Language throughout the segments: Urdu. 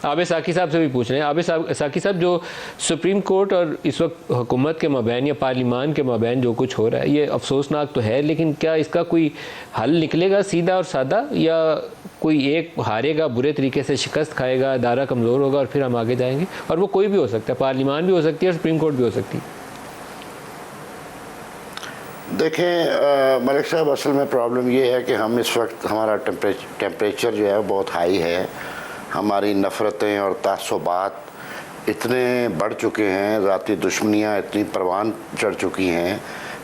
عابد ساقی صاحب سے بھی پوچھ رہے ہیں. عابد ساقی صاحب, جو سپریم کورٹ اور اس وقت حکومت کے مابین یا پارلیمان کے مابین جو کچھ ہو رہا ہے, یہ افسوسناک تو ہے, لیکن کیا اس کا کوئی حل نکلے گا سیدھا اور سادہ, یا کوئی ایک ہارے گا, برے طریقے سے شکست کھائے گا, ادارہ کمزور ہوگا اور پھر ہم آگے جائیں گے؟ اور وہ کوئی بھی ہو سکتا ہے, پارلیمان بھی ہو سکتی ہے اور سپریم کورٹ بھی ہو سکتی ہے. دیکھیں ملک صاحب, اصل میں پرابلم یہ ہے کہ ہم اس وقت, ہمارا ٹیمپریچر جو ہے بہت ہائی ہے. ہماری نفرتیں اور تعصبات اتنے بڑھ چکے ہیں, ذاتی دشمنیاں اتنی پروان چڑھ چکی ہیں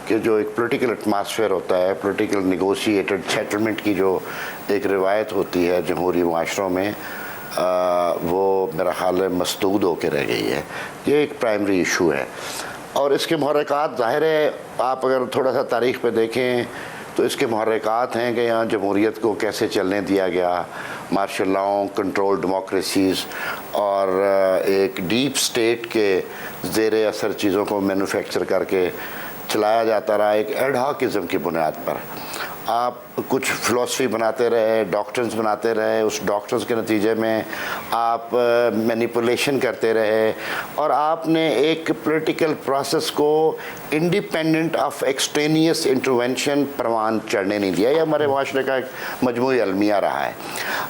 کہ جو ایک پولیٹیکل ایٹماسفیئر ہوتا ہے, پولیٹیکل نیگوشیٹڈ سیٹلمنٹ کی جو ایک روایت ہوتی ہے جمہوری معاشروں میں, وہ میرا خیال ہے مسدود ہو کے رہ گئی ہے. یہ ایک پرائمری ایشو ہے. اور اس کے محرکات ظاہر ہے, آپ اگر تھوڑا سا تاریخ پہ دیکھیں تو اس کے محرکات ہیں کہ یہاں جمہوریت کو کیسے چلنے دیا گیا, مارشل لاؤں, کنٹرول ڈیموکریسیز اور ایک ڈیپ سٹیٹ کے زیر اثر چیزوں کو مینوفیکچر کر کے چلایا جاتا رہا ایک ایڈ ہاکزم کی بنیاد پر. آپ کچھ فلسفی بناتے رہے, ڈاکٹرنز بناتے رہے, اس ڈاکٹرنز کے نتیجے میں آپ مینیپولیشن کرتے رہے, اور آپ نے ایک پولیٹیکل پروسیس کو انڈیپینڈنٹ آف ایکسٹرینیس انٹرونشن پروان چڑھنے نہیں دیا. یہ ہمارے معاشرے کا ایک مجموعی المیہ رہا ہے.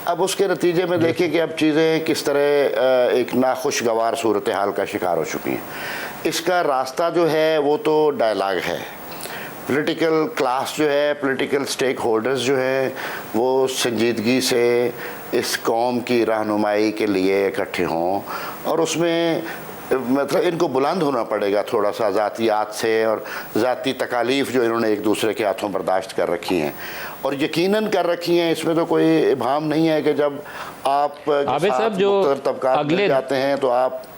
اب اس کے نتیجے میں دیکھیں کہ اب چیزیں کس طرح ایک ناخوشگوار صورتحال کا شکار ہو چکی ہیں. اس کا راستہ جو ہے وہ تو ڈائلاگ ہے. پولیٹیکل کلاس جو ہے, پولیٹیکل سٹیک ہولڈرز جو ہیں, وہ سنجیدگی سے اس قوم کی رہنمائی کے لیے اکٹھے ہوں, اور اس میں مطلب ان کو بلند ہونا پڑے گا تھوڑا سا ذاتیات سے اور ذاتی تکالیف جو انہوں نے ایک دوسرے کے ہاتھوں برداشت کر رکھی ہیں, اور یقیناً کر رکی ہیں. اس میں تو کوئی ابہام نہیں ہے کہ جب آپ مختلف طبقات مل جاتے ہیں تو آپ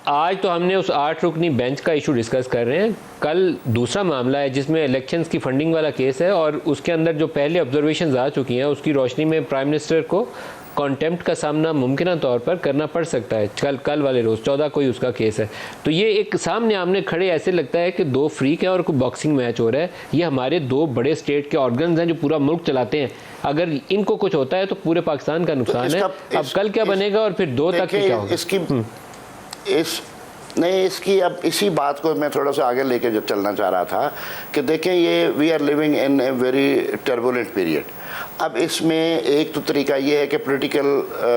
آج تو ہم نے اس 8 رکنی بینچ کا ایشو ڈسکس کر رہے ہیں. کل دوسرا معاملہ ہے جس میں الیکشنز کی فنڈنگ والا کیس ہے, اور اس کے اندر جو پہلے آبزرویشنز آ چکی ہیں اس کی روشنی میں پرائم منسٹر کو کانٹیمپٹ کا سامنا ممکنہ طور پر کرنا پڑ سکتا ہے. کل والے روز 14 کو ہی اس کا کیس ہے. تو یہ ایک سامنے آمنے کھڑے ایسے لگتا ہے کہ دو فریق ہیں اور کوئی باکسنگ میچ ہو رہا ہے. یہ ہمارے دو بڑے اسٹیٹ کے آرگنز ہیں جو پورا ملک چلاتے ہیں. اگر ان کو کچھ ہوتا ہے تو پورے پاکستان کا نقصان ہے. اب کل کیا بنے گا اور پھر 2 تک کیا ہوگا؟ اس کی اب اسی بات کو میں تھوڑا سا آگے لے کے چلنا چاہ رہا تھا کہ دیکھیں یہ we are living in a very turbulent period. اب اس میں ایک تو طریقہ یہ ہے کہ پولیٹیکل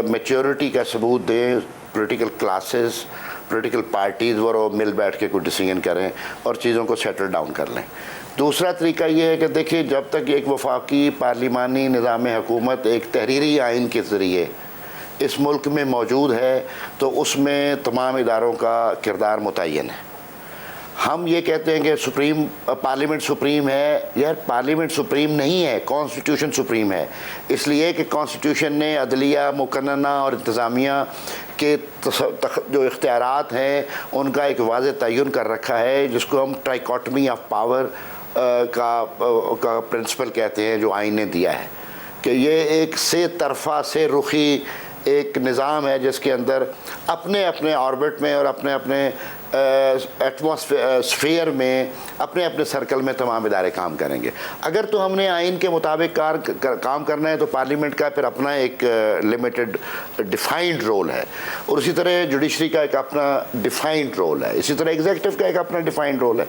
میچورٹی کا ثبوت دیں پولیٹیکل کلاسز, پولیٹیکل پارٹیز, وہ مل بیٹھ کے کوئی ڈیسیژن کریں اور چیزوں کو سیٹل ڈاؤن کر لیں. دوسرا طریقہ یہ ہے کہ دیکھیں جب تک ایک وفاقی پارلیمانی نظام حکومت ایک تحریری آئین کے ذریعے اس ملک میں موجود ہے تو اس میں تمام اداروں کا کردار متعین ہے. ہم یہ کہتے ہیں کہ پارلیمنٹ سپریم ہے. یار پارلیمنٹ سپریم نہیں ہے, کانسٹیٹیوشن سپریم ہے. اس لیے کہ کانسٹیٹیوشن نے عدلیہ, مقننہ اور انتظامیہ کے جو اختیارات ہیں ان کا ایک واضح تعین کر رکھا ہے, جس کو ہم ٹرائیکاٹمی آف پاور کا پرنسپل کہتے ہیں, جو آئین نے دیا ہے کہ یہ ایک سے طرفہ سے رخی ایک نظام ہے جس کے اندر اپنے اپنے آربٹ میں اور اپنے اپنے ایٹماسفیئر میں اپنے اپنے سرکل میں تمام ادارے کام کریں گے. اگر تو ہم نے آئین کے مطابق کام کرنا ہے تو پارلیمنٹ کا پھر اپنا ایک لمیٹڈ ڈیفائنڈ رول ہے, اور اسی طرح جوڈیشری کا ایک اپنا ڈیفائنڈ رول ہے, اسی طرح ایگزیکٹو کا ایک اپنا ڈیفائنڈ رول ہے.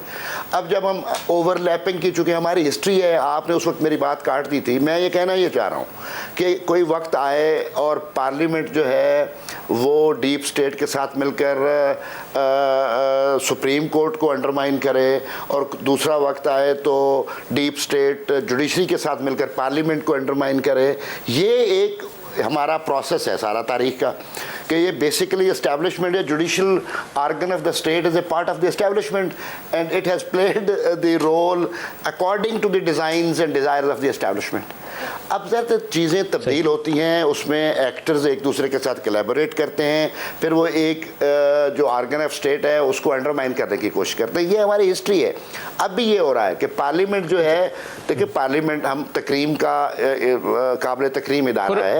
اب جب ہم اوور لیپنگ کی, چونکہ ہماری ہسٹری ہے, آپ نے اس وقت میری بات کاٹ دی تھی, میں یہ کہنا یہ چاہ رہا ہوں کہ کوئی وقت آئے اور پارلیمنٹ جو ہے وہ ڈیپ سٹیٹ کے ساتھ مل کر سپریم کورٹ کو انڈرمائن کرے, اور دوسرا وقت آئے تو ڈیپ سٹیٹ جوڈیشری کے ساتھ مل کر پارلیمنٹ کو انڈرمائن کرے. یہ ایک ہمارا پروسیس ہے سارا تاریخ کا کہ یہ بیسیکلی اسٹیبلشمنٹ ہے. Judicial organ of the state is a part of the establishment and it has played the role according to the designs and desires of the establishment. اب ذرا چیزیں تبدیل ہوتی ہیں, اس میں ایکٹرز ایک دوسرے کے ساتھ کولیبوریٹ کرتے ہیں, پھر وہ ایک جو آرگن آف اسٹیٹ ہے اس کو انڈرمائن کرنے کی کوشش کرتے ہیں. یہ ہماری ہسٹری ہے. اب بھی یہ ہو رہا ہے کہ پارلیمنٹ جو ہے, دیکھیں پارلیمنٹ ہم تکریم کا قابل تکریم ادارہ ہے.